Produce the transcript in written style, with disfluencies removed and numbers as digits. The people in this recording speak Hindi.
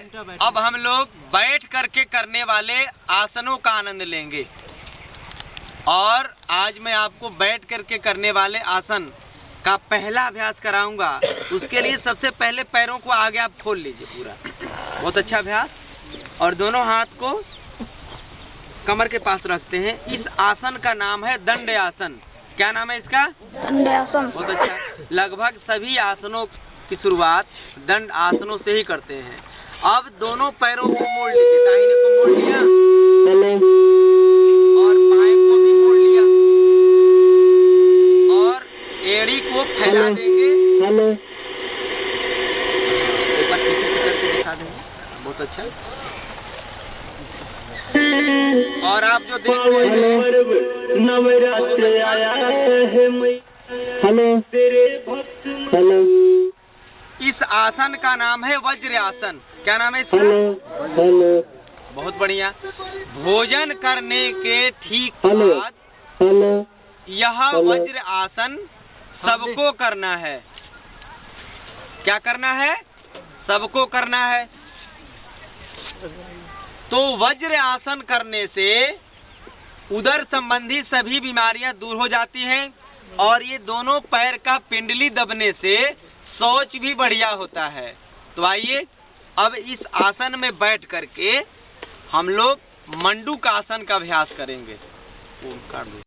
अब हम लोग बैठ करके करने वाले आसनों का आनंद लेंगे। और आज मैं आपको बैठ करके करने वाले आसन का पहला अभ्यास कराऊंगा। उसके लिए सबसे पहले पैरों को आगे आप खोल लीजिए पूरा, बहुत अच्छा अभ्यास। और दोनों हाथ को कमर के पास रखते हैं। इस आसन का नाम है दंड आसन। क्या नाम है इसका? दंड आसन। बहुत अच्छा। लगभग सभी आसनों की शुरुआत दंड आसनों से ही करते हैं। अब दोनों पैरों को मोड़ लीजिए, दाहिने को मोड़ लिया और बाएं को भी मोड़ लिया और एड़ी को फैला देंगे, ऊपर पीछे से करके दिखा देंगे। बहुत अच्छा। और आप जो देख रहे हैं नवरात्र आया है, इस आसन का नाम है वज्र आसन। क्या नाम है इसका? बहुत बढ़िया। भोजन करने के ठीक बाद यह वज्र आसन सबको करना है। क्या करना है? सबको करना है। तो वज्र आसन करने से उदर संबंधी सभी बीमारियां दूर हो जाती हैं और ये दोनों पैर का पिंडली दबने से शौच भी बढ़िया होता है। तो आइए अब इस आसन में बैठ करके हम लोग मंडूक आसन का अभ्यास करेंगे। काट दो।